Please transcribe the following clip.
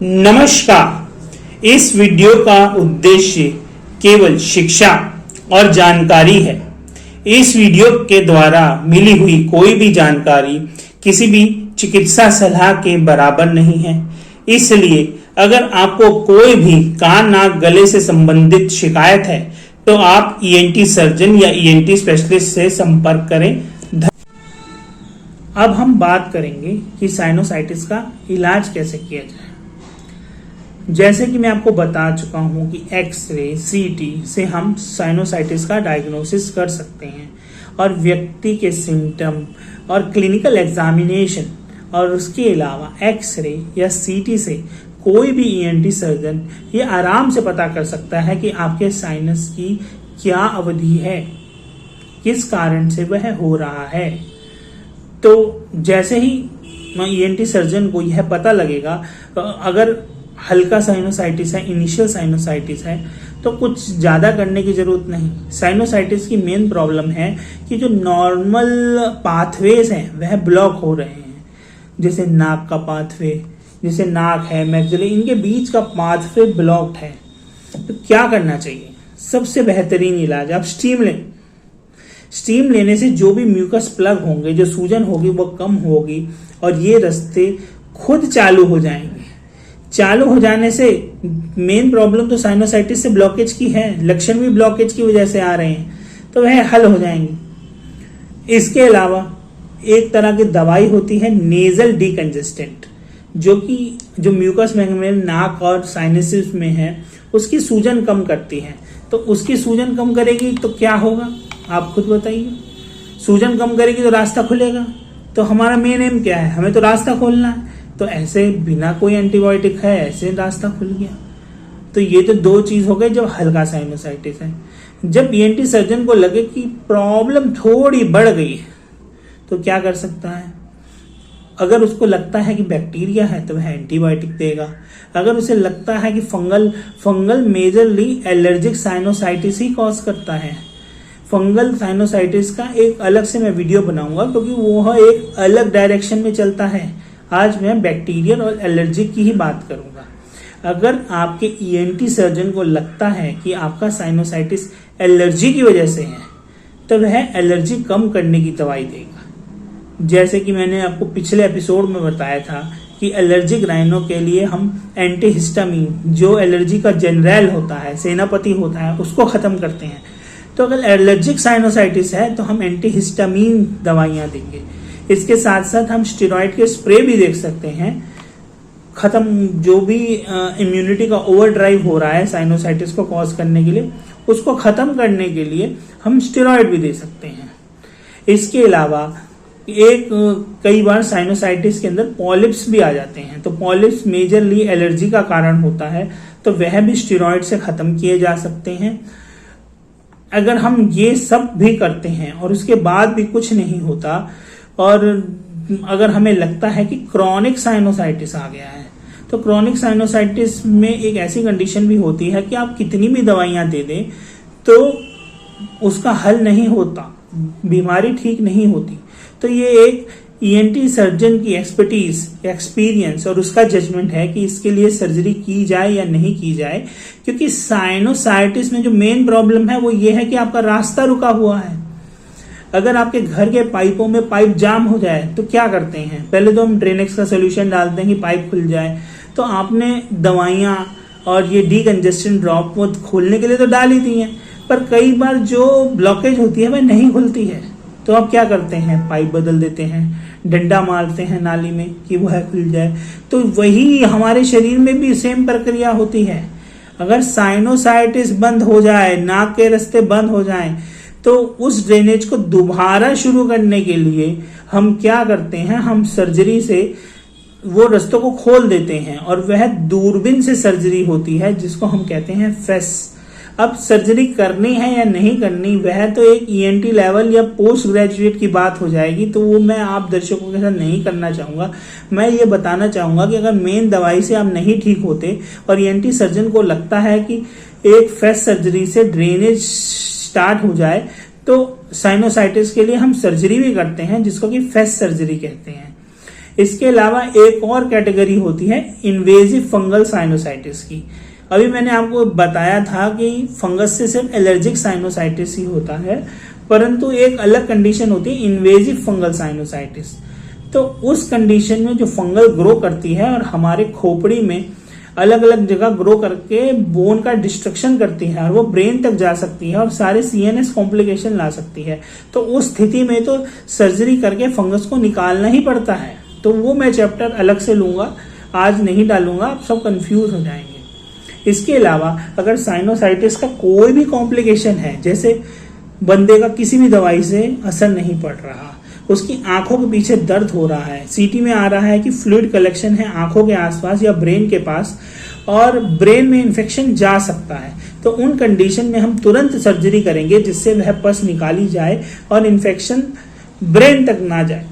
नमस्कार। इस वीडियो का उद्देश्य केवल शिक्षा और जानकारी है। इस वीडियो के द्वारा मिली हुई कोई भी जानकारी किसी भी चिकित्सा सलाह के बराबर नहीं है। इसलिए अगर आपको कोई भी कान नाक गले से संबंधित शिकायत है तो आप ईएनटी सर्जन या ईएनटी स्पेशलिस्ट से संपर्क करें। अब हम बात करेंगे कि साइनोसाइटिस का इलाज कैसे किया जाए। जैसे कि मैं आपको बता चुका हूं कि एक्सरे सीटी से हम साइनोसाइटिस का डायग्नोसिस कर सकते हैं और व्यक्ति के सिम्टम और क्लिनिकल एग्जामिनेशन और उसके अलावा एक्सरे या सीटी से कोई भी ईएनटी सर्जन ये आराम से पता कर सकता है कि आपके साइनस की क्या अवधि है, किस कारण से वह हो रहा है। तो जैसे ही ईएनटी सर्जन को यह पता लगेगा, अगर हल्का साइनोसाइटिस है, इनिशियल साइनोसाइटिस है, तो कुछ ज़्यादा करने की जरूरत नहीं। साइनोसाइटिस की मेन प्रॉब्लम है कि जो नॉर्मल पाथवेज हैं वह ब्लॉक हो रहे हैं। जैसे नाक का पाथवे, जैसे नाक है, मैक्सिलरी, इनके बीच का पाथवे ब्लॉक्ड है। तो क्या करना चाहिए? सबसे बेहतरीन इलाज, आप स्टीम लें। स्टीम लेने से जो भी म्यूकस प्लग होंगे, जो सूजन होगी वो कम होगी और ये रास्ते खुद चालू हो जाएंगे। चालू हो जाने से मेन प्रॉब्लम तो साइनोसाइटिस से ब्लॉकेज की है, लक्षण भी ब्लॉकेज की वजह से आ रहे हैं, तो वह हल हो जाएंगे। इसके अलावा एक तरह की दवाई होती है नेजल डीकंजेस्टेंट, जो म्यूकस मेम्ब्रेन नाक और साइनसिस में है उसकी सूजन कम करती है। तो उसकी सूजन कम करेगी तो क्या होगा आप खुद बताइए। सूजन कम करेगी तो रास्ता खुलेगा। तो हमारा मेन एम क्या है? हमें तो रास्ता खोलना है। तो ऐसे बिना कोई एंटीबायोटिक है ऐसे रास्ता खुल गया। तो ये तो दो चीज हो गई जब हल्का साइनोसाइटिस है। जब ईएनटी सर्जन को लगे कि प्रॉब्लम थोड़ी बढ़ गई है तो क्या कर सकता है? अगर उसको लगता है कि बैक्टीरिया है तो वह एंटीबायोटिक देगा। अगर उसे लगता है कि फंगल मेजरली एलर्जिक साइनोसाइटिस ही कॉज करता है। फंगल साइनोसाइटिस का एक अलग से मैं वीडियो बनाऊंगा क्योंकि वो एक अलग डायरेक्शन में चलता है। आज मैं बैक्टीरियल और एलर्जिक की ही बात करूंगा। अगर आपके ईएनटी सर्जन को लगता है कि आपका साइनोसाइटिस एलर्जी की वजह से है तो वह एलर्जी कम करने की दवाई देगा। जैसे कि मैंने आपको पिछले एपिसोड में बताया था कि एलर्जिक राइनो के लिए हम एंटीहिस्टामिन, जो एलर्जी का जनरल होता है, सेनापति होता है, उसको खत्म करते हैं। तो अगर एलर्जिक साइनोसाइटिस है तो हम एंटीहिस्टामिन दवाइयां देंगे। इसके साथ साथ हम स्टेरॉइड के स्प्रे भी देख सकते हैं। खत्म जो भी इम्यूनिटी का ओवरड्राइव हो रहा है साइनोसाइटिस को कॉज करने के लिए, उसको खत्म करने के लिए हम स्टेरॉइड भी दे सकते हैं। इसके अलावा कई बार साइनोसाइटिस के अंदर पॉलिप्स भी आ जाते हैं। तो पॉलिप्स मेजरली एलर्जी का कारण होता है, तो वह भी स्टेरॉइड से खत्म किए जा सकते हैं। अगर हम ये सब भी करते हैं और उसके बाद भी कुछ नहीं होता और अगर हमें लगता है कि क्रॉनिक साइनोसाइटिस आ गया है, तो क्रॉनिक साइनोसाइटिस में एक ऐसी कंडीशन भी होती है कि आप कितनी भी दवाइयां दे दें तो उसका हल नहीं होता, बीमारी ठीक नहीं होती। तो ये एक ईएनटी सर्जन की एक्सपर्टीज, एक्सपीरियंस और उसका जजमेंट है कि इसके लिए सर्जरी की जाए या नहीं की जाए। क्योंकि साइनोसाइटिस में जो मेन प्रॉब्लम है वो ये है कि आपका रास्ता रुका हुआ है। अगर आपके घर के पाइपों में पाइप जाम हो जाए तो क्या करते हैं? पहले तो हम ड्रेनेक्स का सोल्यूशन डालते हैं कि पाइप खुल जाए। तो आपने दवाइयां और ये डीकंजेस्टेंट ड्रॉप वो खोलने के लिए तो डाल ही दी हैं, पर कई बार जो ब्लॉकेज होती है वह नहीं खुलती है। तो आप क्या करते हैं? पाइप बदल देते हैं, डंडा मारते हैं नाली में कि वह खुल जाए। तो वही हमारे शरीर में भी सेम प्रक्रिया होती है। अगर साइनोसाइटिस बंद हो जाए, नाक के रास्ते बंद हो जाएं, तो उस ड्रेनेज को दोबारा शुरू करने के लिए हम क्या करते हैं? हम सर्जरी से वो रास्तों को खोल देते हैं और वह दूरबीन से सर्जरी होती है जिसको हम कहते हैं फेस। अब सर्जरी करनी है या नहीं करनी वह तो एक ईएनटी लेवल या पोस्ट ग्रेजुएट की बात हो जाएगी, तो वो मैं आप दर्शकों के साथ नहीं करना चाहूंगा। मैं ये बताना चाहूंगा कि अगर मेन दवाई से आप नहीं ठीक होते और ईएनटी सर्जन को लगता है कि एक फेस सर्जरी से ड्रेनेज स्टार्ट हो जाए तो साइनोसाइटिस के लिए हम सर्जरी भी करते हैं जिसको कि फेस सर्जरी कहते हैं। इसके अलावा एक और कैटेगरी होती है इन्वेजिव फंगल साइनोसाइटिस की। अभी मैंने आपको बताया था कि फंगस से सिर्फ एलर्जिक साइनोसाइटिस ही होता है, परंतु एक अलग कंडीशन होती है इन्वेजिव फंगल साइनोसाइटिस। तो उस कंडीशन में जो फंगल ग्रो करती है और हमारे खोपड़ी में अलग अलग जगह ग्रो करके बोन का डिस्ट्रक्शन करती है और वो ब्रेन तक जा सकती है और सारे सीएनएस कॉम्प्लिकेशन ला सकती है, तो उस स्थिति में तो सर्जरी करके फंगस को निकालना ही पड़ता है। तो वो मैं चैप्टर अलग से लूंगा, आज नहीं डालूंगा, आप सब कंफ्यूज हो जाएंगे। इसके अलावा अगर साइनोसाइटिस का कोई भी कॉम्प्लिकेशन है, जैसे बंदे का किसी भी दवाई से असर नहीं पड़ रहा, उसकी आंखों के पीछे दर्द हो रहा है, सीटी में आ रहा है कि फ्लूइड कलेक्शन है आंखों के आसपास या ब्रेन के पास और ब्रेन में इन्फेक्शन जा सकता है, तो उन कंडीशन में हम तुरंत सर्जरी करेंगे जिससे वह पस निकाली जाए और इन्फेक्शन ब्रेन तक ना जाए।